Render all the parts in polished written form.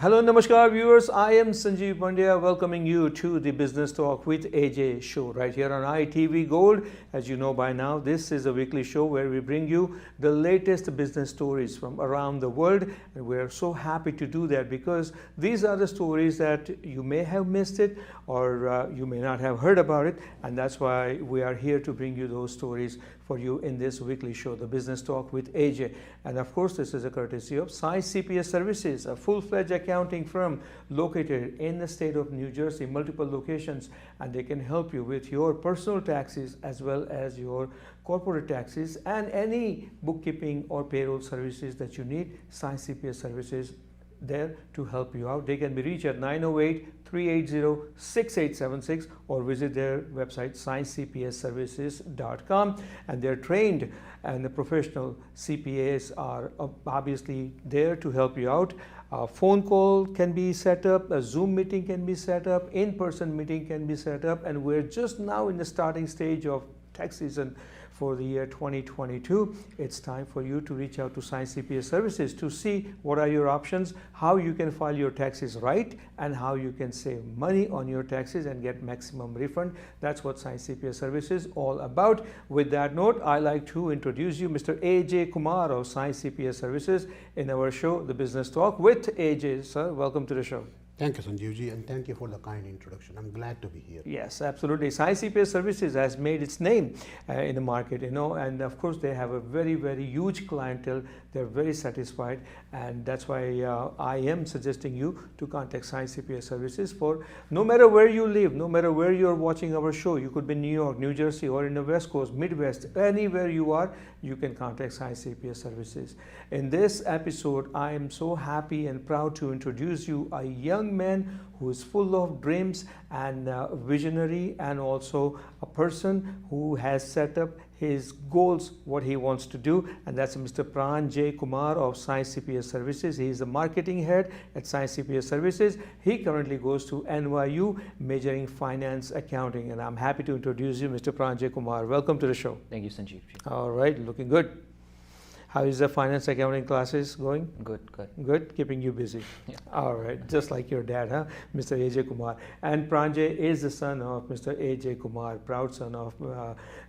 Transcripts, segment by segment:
Hello, namaskar viewers. I am Sanjeev Pandya welcoming you to the Business Talk with Ajay show right here on ITV Gold. As you know by now, this is a weekly show where we bring you the latest business stories from around the world. And we're so happy to do that because these are the stories that you may have missed it or you may not have heard about it. And that's why we are here to bring you those stories for you in this weekly show, the Business Talk with Ajay. And of course, this is a courtesy of Sai CPA Services, a full-fledged accounting firm located in the state of New Jersey, multiple locations, and they can help you with your personal taxes as well as your corporate taxes and any bookkeeping or payroll services that you need. Sai CPA Services there to help you out. They can be reached at 908-380-6876 or visit their website saicpaservices.com, and they're trained and the professional CPAs are obviously there to help you out. A phone call can be set up, a Zoom meeting can be set up, in-person meeting can be set up, and we're just now in the starting stage of tax season for the year 2022. It's time for you to reach out to Sai CPA Services to see what are your options, how you can file your taxes right, and how you can save money on your taxes and get maximum refund. That's what Sai CPA Services is all about. With that note, I like to introduce you Mr. Ajay Kumar of Sai CPA Services in our show, The Business Talk with Ajay. Sir, welcome to the show. Thank you, Sanjeevji, and thank you for the kind introduction. I'm glad to be here. Yes, absolutely. Sai CPA Services has made its name in the market, and of course they have a very, very huge clientele. They're very satisfied, and that's why I am suggesting you to contact Sai CPA Services for no matter where you live, no matter where you're watching our show. You could be in New York, New Jersey, or in the West Coast, Midwest, anywhere you are, you can contact Sai CPA Services. In this episode, I am so happy and proud to introduce you a young man who is full of dreams and visionary, and also a person who has set up his goals, what he wants to do, and that's Mr. Ajay Kumar of Sai CPA Services. He is the marketing head at Sai CPA Services. He currently goes to NYU majoring finance accounting, and I'm happy to introduce you, Mr. Ajay Kumar. Welcome to the show. Thank you, Sanjeev. All right, looking good. How is the finance accounting classes going? Good, good. Good, keeping you busy. Yeah. All right, just like your dad, huh? Mr. Ajay Kumar. And Pranjay is the son of Mr. Ajay Kumar, proud son of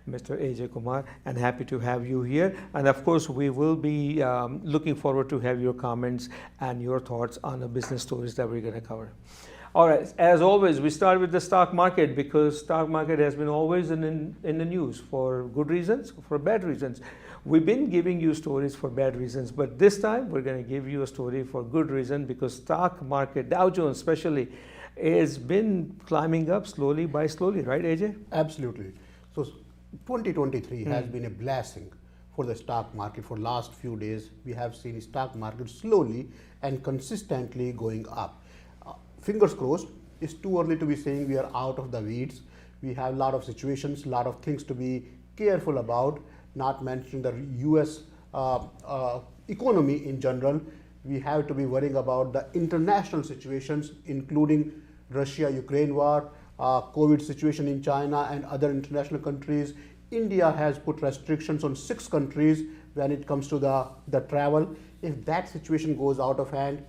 Mr. Ajay Kumar, and happy to have you here. And of course, we will be looking forward to have your comments and your thoughts on the business stories that we're going to cover. All right, as always, we start with the stock market because stock market has been always in the news for good reasons, for bad reasons. We've been giving you stories for bad reasons, but this time we're going to give you a story for good reason because stock market, Dow Jones especially, has been climbing up slowly by slowly, right, Ajay? Absolutely. So 2023 has been a blessing for the stock market. For last few days, we have seen stock market slowly and consistently going up. Fingers crossed. It's too early to be saying we are out of the weeds. We have a lot of situations, a lot of things to be careful about, not mentioning the US economy in general. We have to be worrying about the international situations, including Russia-Ukraine war, COVID situation in China and other international countries. India has put restrictions on 6 countries when it comes to the travel. If that situation goes out of hand,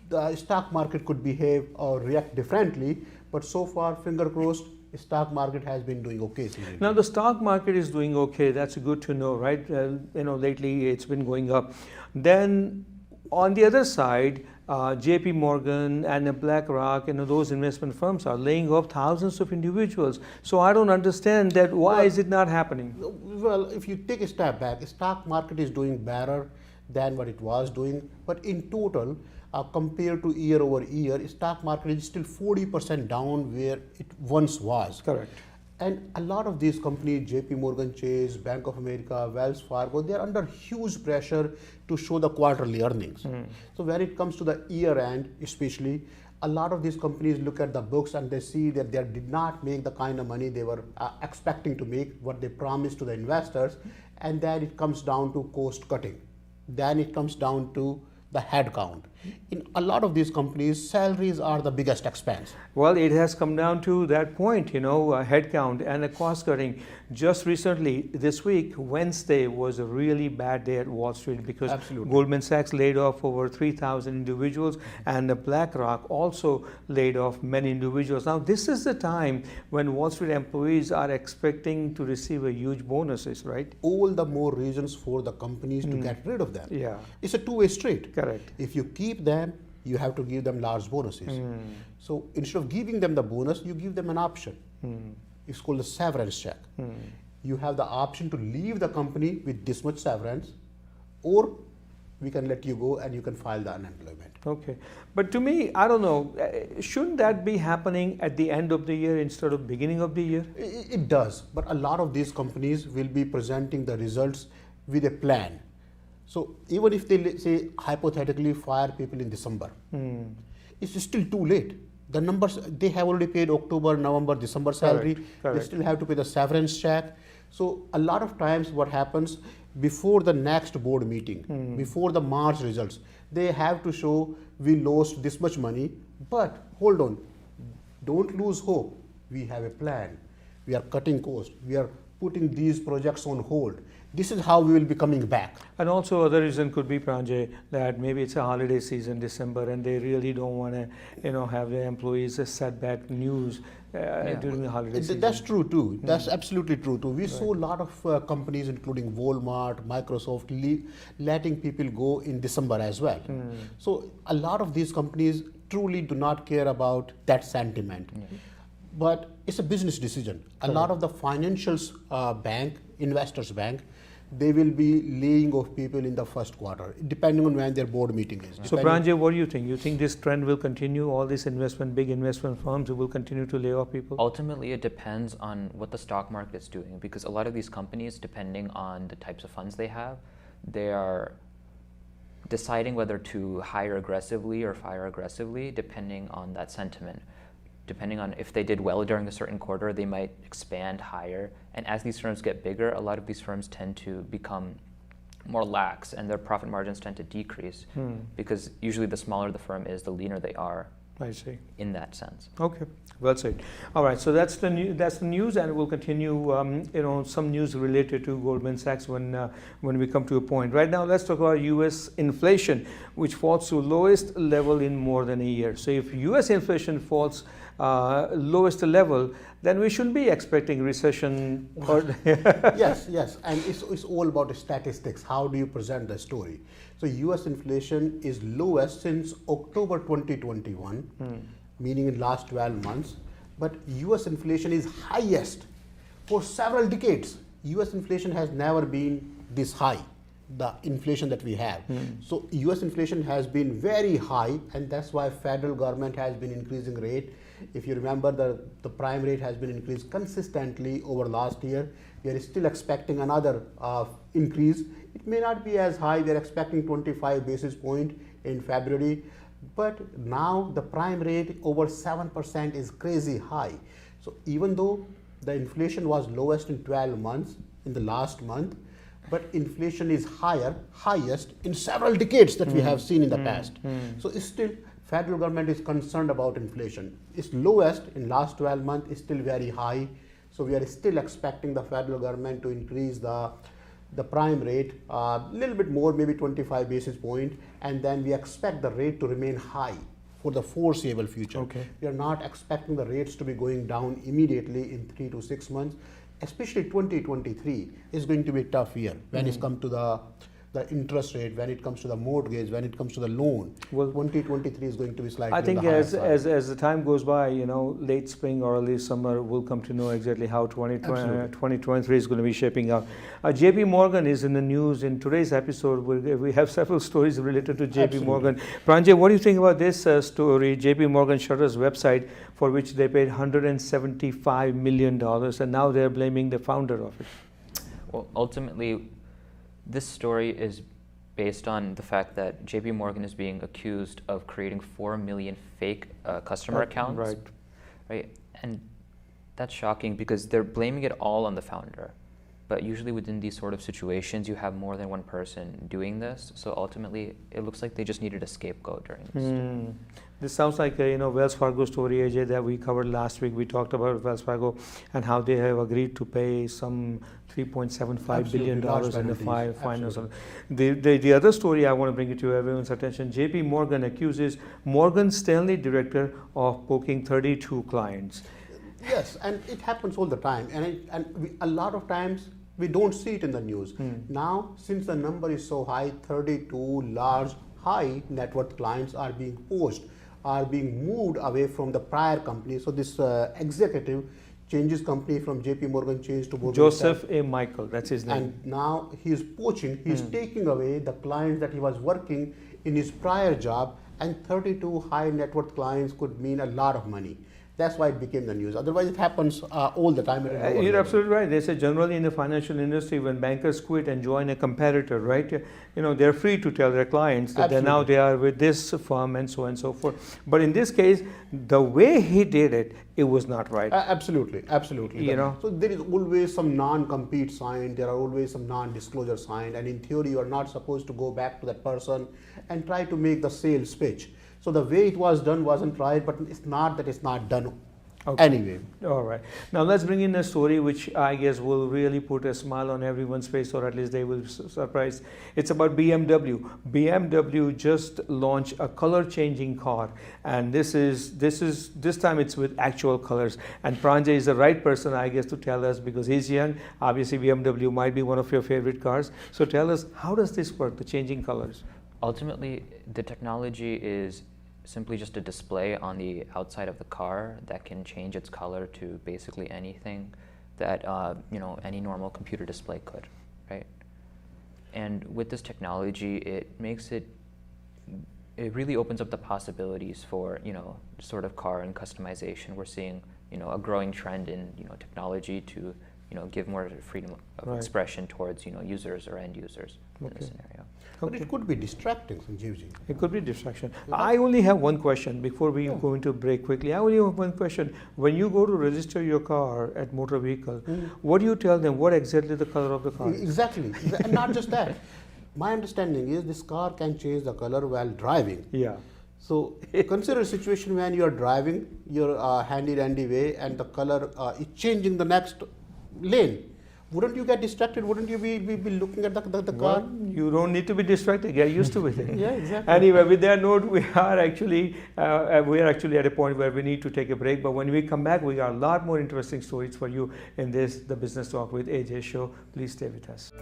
the stock market could behave or react differently, but so far, finger crossed, stock market has been doing okay. Now the stock market is doing okay. That's good to know, right? Lately it's been going up. Then on the other side, JP Morgan and BlackRock and those investment firms are laying off thousands of individuals. So I don't understand that. Why is it not happening? Well, if you take a step back, the stock market is doing better than what it was doing, but in total, compared to year over year, stock market is still 40% down where it once was. Correct. And a lot of these companies, JP Morgan Chase, Bank of America, Wells Fargo, they are under huge pressure to show the quarterly earnings. So when it comes to the year end, especially, a lot of these companies look at the books and they see that they did not make the kind of money they were expecting to make, what they promised to the investors, and then it comes down to cost cutting. Then it comes down to the head count. In a lot of these companies, salaries are the biggest expense. Well, it has come down to that point, headcount and the cost cutting. Just recently, this week, Wednesday was a really bad day at Wall Street because Absolutely. Goldman Sachs laid off over 3,000 individuals and BlackRock also laid off many individuals. Now, this is the time when Wall Street employees are expecting to receive a huge bonuses, right? All the more reasons for the companies to get rid of them. Yeah. It's a two-way street. Correct. If you keep them, you have to give them large bonuses. So instead of giving them the bonus, you give them an option. It's called a severance check. You have the option to leave the company with this much severance, or we can let you go and you can file the unemployment. Okay. But to me, I don't know, shouldn't that be happening at the end of the year instead of beginning of the year? It does, but a lot of these companies will be presenting the results with a plan. So even if they say hypothetically fire people in December, it's still too late. The numbers, they have already paid October, November, December salary. Correct. They still have to pay the severance check. So a lot of times what happens before the next board meeting, before the March results, they have to show we lost this much money, but hold on, don't lose hope. We have a plan. We are cutting costs. We are putting these projects on hold. This is how we will be coming back. And also other reason could be, Pranjay, that maybe it's a holiday season, December, and they really don't want to, have their employees setback news during the holiday season. That's true too. That's absolutely true too. We saw a lot of companies, including Walmart, Microsoft, letting people go in December as well. So a lot of these companies truly do not care about that sentiment. But it's a business decision. A lot of the financials investors bank, they will be laying off people in the first quarter, depending on when their board meeting is. So Pranjay, what do you think? You think this trend will continue? All these big investment firms will continue to lay off people? Ultimately, it depends on what the stock market is doing, because a lot of these companies, depending on the types of funds they have, they are deciding whether to hire aggressively or fire aggressively, depending on that sentiment. Depending on if they did well during a certain quarter, they might expand higher. And as these firms get bigger, a lot of these firms tend to become more lax and their profit margins tend to decrease because usually the smaller the firm is, the leaner they are. I see. In that sense. Okay, well said. All right, so that's the news, and we'll continue. Some news related to Goldman Sachs when we come to a point. Right now, let's talk about U.S. inflation, which falls to lowest level in more than a year. So, if U.S. inflation falls lowest level, then we shouldn't be expecting recession. Yes, and it's all about the statistics. How do you present the story? So U.S. inflation is lowest since October 2021, meaning in last 12 months. But U.S. inflation is highest for several decades. U.S. inflation has never been this high, the inflation that we have. So U.S. inflation has been very high, and that's why federal government has been increasing rate. If you remember, the prime rate has been increased consistently over last year. We are still expecting another increase. It may not be as high. We are expecting 25 basis point in February. But now the prime rate over 7% is crazy high. So even though the inflation was lowest in 12 months in the last month, but inflation is highest in several decades that we have seen in the past. So it's still, federal government is concerned about inflation. It's lowest in last 12 months, is still very high. So we are still expecting the federal government to increase the prime rate a little bit more, maybe 25 basis point, and then we expect the rate to remain high for the foreseeable future. Okay. We are not expecting the rates to be going down immediately in 3 to 6 months. Especially 2023 is going to be a tough year when it comes to the interest rate, when it comes to the mortgage, when it comes to the loan. Well, 2023 is going to be slightly I think on the higher as side. the time goes by, late spring or early summer, we'll come to know exactly how 2023 is going to be shaping up. JP Morgan is in the news. In today's episode, we have several stories related to JP Morgan. Pranjay, what do you think about this story? JP Morgan shut its website for which they paid $175 million, and now they're blaming the founder of it. Well, ultimately, this story is based on the fact that JP Morgan is being accused of creating 4 million fake customer accounts. Right. And that's shocking because they're blaming it all on the founder. But usually within these sort of situations, you have more than one person doing this. So ultimately, it looks like they just needed a scapegoat during this. This sounds like a Wells Fargo story, Ajay, that we covered last week. We talked about Wells Fargo and how they have agreed to pay some $3.75 billion in the finals. The other story I want to bring it to everyone's attention, JP Morgan accuses Morgan Stanley director of poking 32 clients. Yes, and it happens all the time, a lot of times we don't see it in the news. Now, since the number is so high, 32 large, high net worth clients are being poached, are being moved away from the prior company. So this executive changes company from JP Morgan changed to Morgan Joseph A. Michael, that's his name. And now he's poaching, he's taking away the clients that he was working in his prior job, and 32 high net worth clients could mean a lot of money. That's why it became the news. Otherwise, it happens all the time. You're absolutely right. They say generally in the financial industry, when bankers quit and join a competitor, right? They're free to tell their clients that now they are with this firm and so on and so forth. But in this case, the way he did it, it was not right. Absolutely. So there is always some non-compete signed. There are always some non-disclosure signed. And in theory, you are not supposed to go back to that person and try to make the sales pitch. So the way it was done wasn't right, but it's not that it's not done anyway. All right. Now let's bring in a story which I guess will really put a smile on everyone's face, or at least they will be surprised. It's about BMW. BMW just launched a color-changing car, and this time it's with actual colors. And Pranjay is the right person, I guess, to tell us, because he's young. Obviously, BMW might be one of your favorite cars. So tell us, how does this work, the changing colors? Ultimately, the technology is simply just a display on the outside of the car that can change its color to basically anything that any normal computer display could, right? And with this technology, it really opens up the possibilities for sort of car and customization. We're seeing a growing trend in technology to give more freedom of expression towards users or end users in this scenario. But it could be distracting, Sanjeevji. It could be distraction. I only have one question before we go into break quickly. I only have one question. When you go to register your car at motor vehicle, what do you tell them? What exactly the color of the car is? Exactly. And not just that. My understanding is this car can change the color while driving. Yeah. So consider a situation when you are driving your handy-dandy way and the color is changing the next lane. Wouldn't you get distracted? Wouldn't you be looking at the car? You don't need to be distracted. Get used to it. Yeah, exactly. Anyway, with that note, we are actually at a point where we need to take a break. But when we come back, we got a lot more interesting stories for you in the Business Talk with Ajay show. Please stay with us.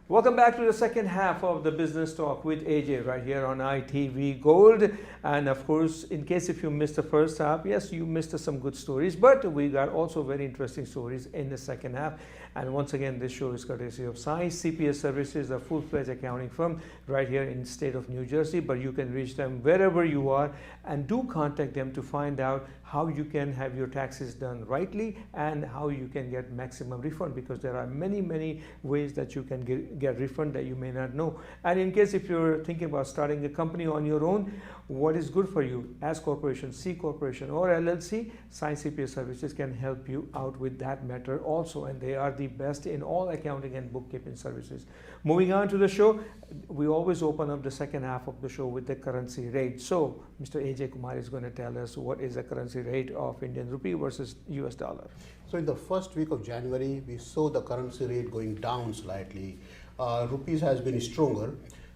Welcome back to the second half of the Business Talk with Ajay right here on ITV Gold. And of course, in case if you missed the first half, yes, you missed some good stories, but we got also very interesting stories in the second half. And once again, this show is courtesy of Sai CPA Services, a full-fledged accounting firm right here in the state of New Jersey. But you can reach them wherever you are, and do contact them to find out how you can have your taxes done rightly and how you can get maximum refund, because there are many ways that you can get refund that you may not know. And in case if you're thinking about starting a company on your own, what is good for you as corporation, C corporation or LLC, Sai CPA Services can help you out with that matter also, and they are the best in all accounting and bookkeeping services. Moving on to the show, we always open up the second half of the show with the currency rate. So Mr. Ajay Kumar is going to tell us what is the currency rate of Indian rupee versus US dollar. So in the first week of January, we saw the currency rate going down slightly. Rupees has been stronger.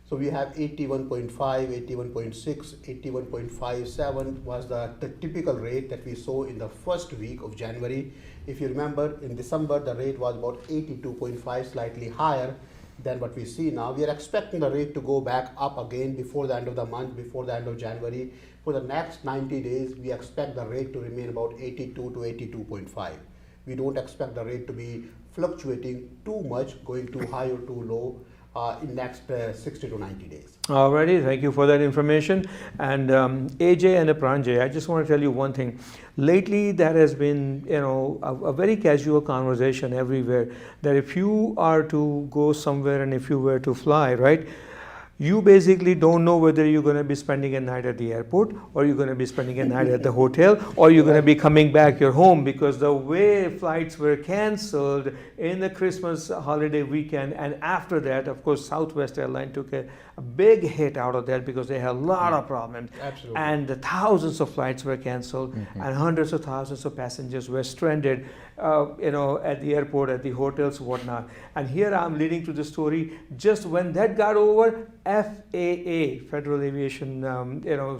So we have 81.5, 81.6, 81.57 was the typical rate that we saw in the first week of January. If you remember, in December, the rate was about 82.5, slightly higher than what we see now. We are expecting the rate to go back up again before the end of the month, before the end of January. For the next 90 days, we expect the rate to remain about 82 to 82.5. We don't expect the rate to be fluctuating too much, going too high or too low in next 60 to 90 days. Alrighty, thank you for that information. And Ajay and Pranjay, I just want to tell you one thing. Lately, there has been, a very casual conversation everywhere that if you are to go somewhere and if you were to fly, right, you basically don't know whether you're going to be spending a night at the airport, or you're going to be spending a night at the hotel, or you're going to be coming back your home, because the way flights were cancelled in the Christmas holiday weekend, and after that, of course, Southwest Airlines took a big hit out of that because they had a lot of problems. Absolutely. And the thousands of flights were cancelled, and hundreds of thousands of passengers were stranded, at the airport, at the hotels, whatnot. And here I'm leading to the story. Just when that got over, FAA, Federal Aviation,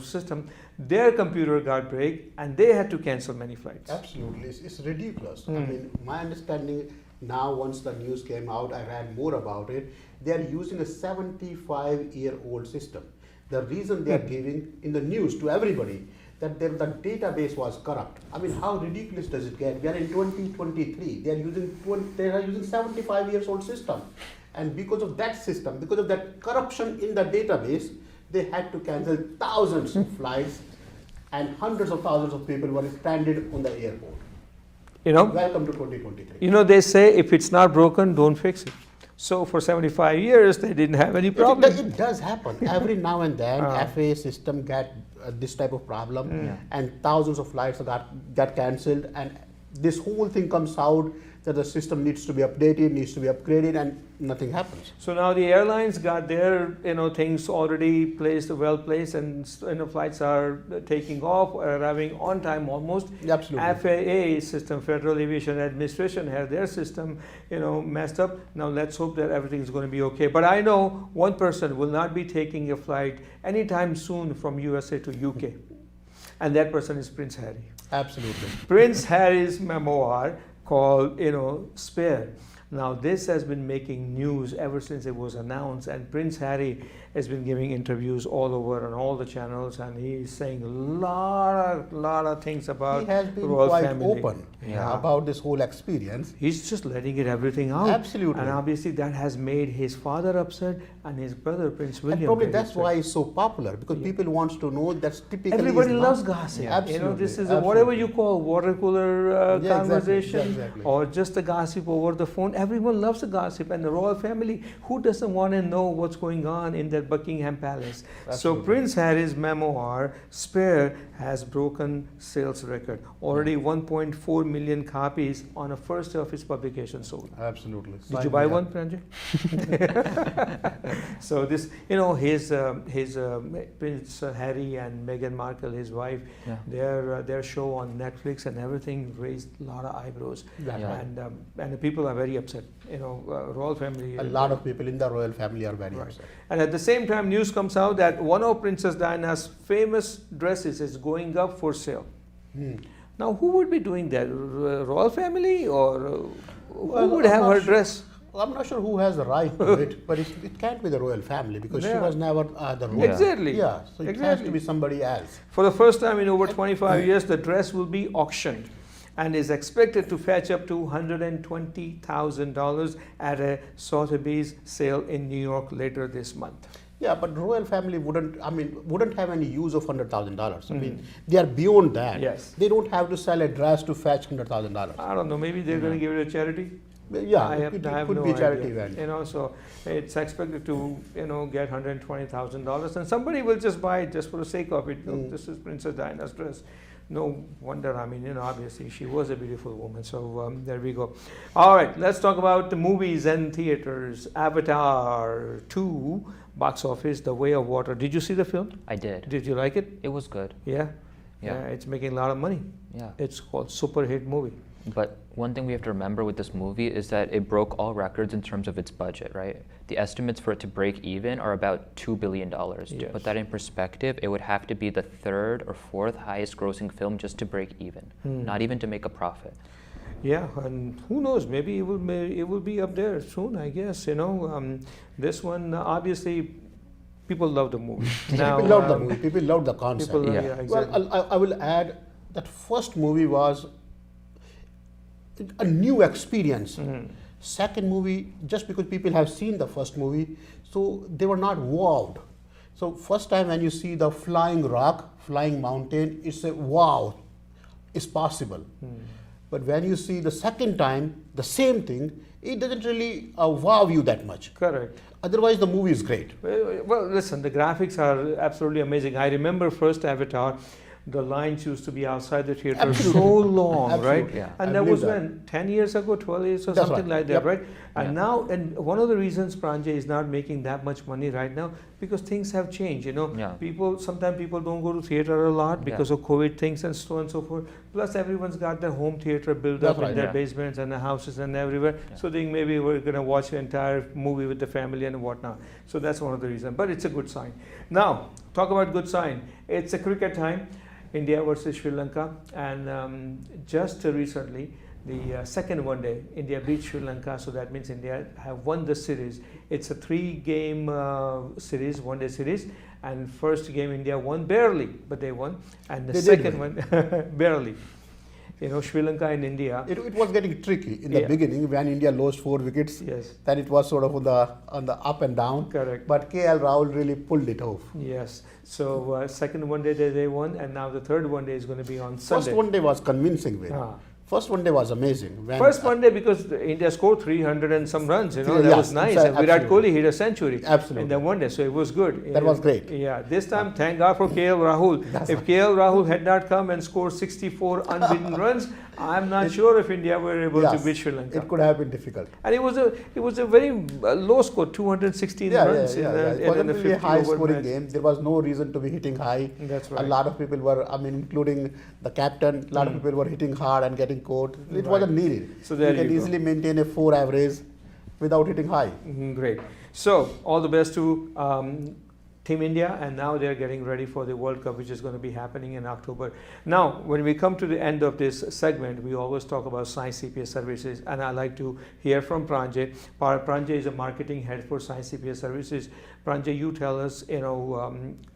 System, their computer got break, and they had to cancel many flights. Absolutely, it's ridiculous. I mean, my understanding now, once the news came out, I read more about it. They are using a 75-year-old system. The reason they are giving in the news to everybody that the database was corrupt. I mean, how ridiculous does it get? We are in 2023. They are using 75-year-old system, and because of that system, because of that corruption in the database, they had to cancel thousands of flights, and hundreds of thousands of people were stranded on the airport. Welcome to 2023. They say if it's not broken, don't fix it. So for 75 years, they didn't have any problem. It does happen. Every now and then, FAA system get this type of problem, and thousands of flights got cancelled, and this whole thing comes out that the system needs to be updated, needs to be upgraded, and nothing happens. So now the airlines got their things already well placed, and flights are taking off, arriving on time almost. Absolutely. FAA system, Federal Aviation Administration, had their system messed up. Now let's hope that everything is going to be okay. But I know one person will not be taking a flight anytime soon from USA to UK, and that person is Prince Harry. Absolutely. Prince Harry's memoir called Spare. Now this has been making news ever since it was announced, and Prince Harry has been giving interviews all over on all the channels, and he's saying a lot of things about he has been royal quite family. open about this whole experience. He's just letting everything out. Absolutely. And obviously that has made his father upset and his brother Prince William. And probably very that's upset. why it's so popular, because people wants to know. That's typically everybody is loves not- gossip. Absolutely. This is absolutely. whatever you call water cooler Exactly, conversation, exactly. or just a gossip over the phone. Everyone loves the gossip, and the royal family. Who doesn't want to know what's going on in that Buckingham Palace? So Absolutely. Prince Harry's memoir Spare has broken sales record. Already 1.4 million copies on a first day of its publication sold. Absolutely. Did you buy one, Pranjay? So this, his Prince Harry and Meghan Markle, his wife, their show on Netflix and everything raised a lot of eyebrows, and the people are very upset. Royal family. A lot of people in the royal family are very Right. upset. And at the same time, news comes out that one of Princess Diana's famous dresses is going up for sale. Now, who would be doing that? Royal family, or who would have her dress? I'm not sure who has the right to it, but it can't be the royal family, because she Yeah. was never the royal. Exactly. Yeah, so it has Exactly. to be somebody else. For the first time in over 25 years, the dress will be auctioned and is expected to fetch up to $120,000 at a Sotheby's sale in New York later this month. Yeah, but royal family wouldn't have any use of $100,000. I mean, they are beyond that. Yes. They don't have to sell a dress to fetch $100,000. I don't know, maybe they're going to give it a charity? Yeah, I it have could no be a charity idea. event. So it's expected to, get $120,000, and somebody will just buy it just for the sake of it. Look, this is Princess Diana's dress. No wonder. Obviously she was a beautiful woman. So there we go. All right, let's talk about the movies and theaters. Avatar 2 box office, The Way of Water. Did you see the film? I did. Did you like it? It was good. Yeah. Yeah. It's making a lot of money. Yeah. It's called super hit movie. But one thing we have to remember with this movie is that it broke all records in terms of its budget, right? The estimates for it to break even are about $2 billion. To Yes. put that in perspective, it would have to be the third or fourth highest grossing film just to break even, not even to make a profit. Yeah, and who knows? Maybe it will be up there soon. I guess this one obviously people love the movie. Now, People love the movie. People love the concept. People, Yeah. yeah, exactly. Well, I will add that first movie was a new experience. Second movie, just because people have seen the first movie, so they were not wowed. So first time when you see the flying rock, flying mountain, it's a wow, it's possible. But when you see the second time, the same thing, it doesn't really wow you that much. Correct. Otherwise, the movie is great. Well, listen, the graphics are absolutely amazing. I remember first Avatar, the lines used to be outside the theater Absolutely. so long, right? Absolutely. Yeah. And I that believe was that. when 10 years ago, 12 years or That's something right. like that, Yep. right? And Yeah. now, and one of the reasons Pranjay is not making that much money right now, because things have changed, you know. Yeah. Sometimes people don't go to theater a lot because Yeah. of COVID things and so on and so forth. Plus, everyone's got their home theater built That's up in right, their yeah. basements and the houses and everywhere. Yeah. So they maybe we're going to watch the entire movie with the family and whatnot. So that's one of the reasons. But it's a good sign. Now, talk about good sign. It's a cricket time. India versus Sri Lanka, and just recently, the second one day, India beat Sri Lanka, so that means India have won the series. It's a 3-game series, one-day series, and first game India won barely, but they won, and the They did second one barely. You know, Sri Lanka and India. It was getting tricky in the Yeah. beginning when India lost 4 wickets. Yes, Then it was sort of on the up and down. correct. But KL Rahul really pulled it off. Yes. So second one day they won, and now the third one day is going to be on Sunday. First one day was convincing win. Ah. First one day was amazing. When, First one day because India scored 300 and some runs, you know, Yeah, that yes, was nice. exactly, And Virat absolutely. Kohli hit a century Absolutely. in the one day, so it was good. That was great. Yeah, this time, thank God for KL Rahul. That's If KL Rahul had not come and scored 64 unbeaten runs, I'm not sure if India were able to Yes, beat Sri Lanka. it could have been difficult. And it was a very low score, 216 runs It in wasn't a really a 50 high over scoring match. game. There was no reason to be hitting high. That's A right. lot of people were, including the captain, a lot of people were hitting hard and getting caught. It Right. wasn't needed. So there you can you go. easily maintain a 4 average without hitting high. Great. So all the best to Team India, and now they're getting ready for the World Cup, which is going to be happening in October. Now, when we come to the end of this segment, we always talk about Sai CPA Services, and I like to hear from Pranjay. Pranjay is a marketing head for Sai CPA Services. Pranjay, you tell us,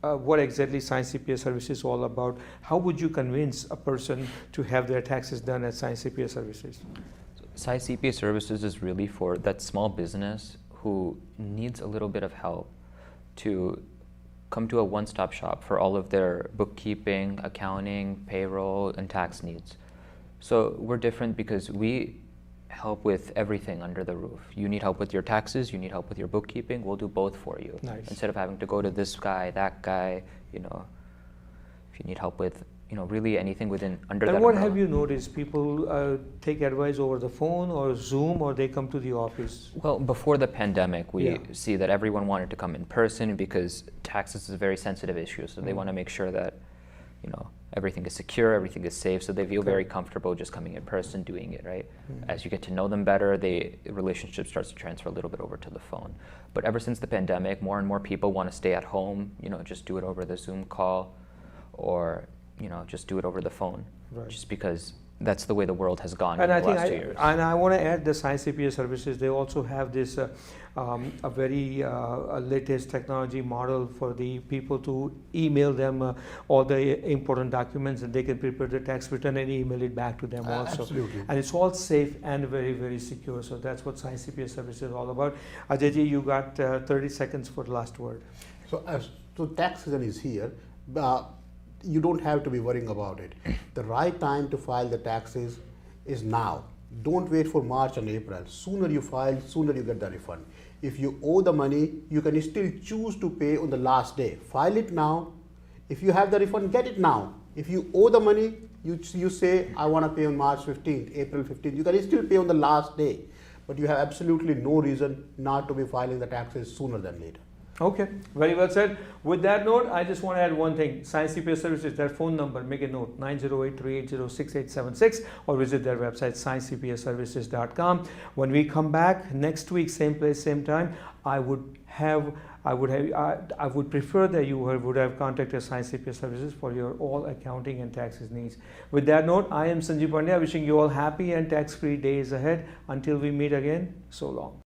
what exactly Sai CPA Services is all about. How would you convince a person to have their taxes done at Sai CPA Services? Sai CPA Services is really for that small business who needs a little bit of help to come to a one-stop shop for all of their bookkeeping, accounting, payroll, and tax needs. So we're different because we help with everything under the roof. You need help with your taxes, you need help with your bookkeeping, we'll do both for you. Nice. Instead of having to go to this guy, that guy, if you need help with really anything under that And what umbrella. have you noticed? People take advice over the phone or Zoom, or they come to the office? Well, before the pandemic, we Yeah. see that everyone wanted to come in person because taxes is a very sensitive issue. So they want to make sure that, everything is secure, everything is safe. So they feel very comfortable just coming in person, doing it, right? As you get to know them better, the relationship starts to transfer a little bit over to the phone. But ever since the pandemic, more and more people want to stay at home, just do it over the Zoom call, or just do it over the phone, Right. just because that's the way the world has gone And in I the think last 2 years. and I want to add the Sai CPA Services. They also have this a very latest technology model for the people to email them all the important documents, and they can prepare the tax return and email it back to them also. Absolutely. And it's all safe and very, very secure. So that's what Sai CPA Services is all about. Ajay, you got 30 seconds for the last word. So tax season is here. You don't have to be worrying about it. The right time to file the taxes is now. Don't wait for March and April. Sooner you file, sooner you get the refund. If you owe the money, you can still choose to pay on the last day. File it now. If you have the refund, get it now. If you owe the money, you say, I want to pay on March 15th, April 15th. You can still pay on the last day. But you have absolutely no reason not to be filing the taxes sooner than later. Okay, very well said. With that note, I just want to add one thing. Sai CPA Services, their phone number, make a note, 908-380-6876, or visit their website, saicpaservices.com. When we come back next week, same place, same time, I would prefer that you would have contacted Sai CPA Services for your all accounting and taxes needs. With that note, I am Sanjeev Pandya, wishing you all happy and tax-free days ahead. Until we meet again, so long.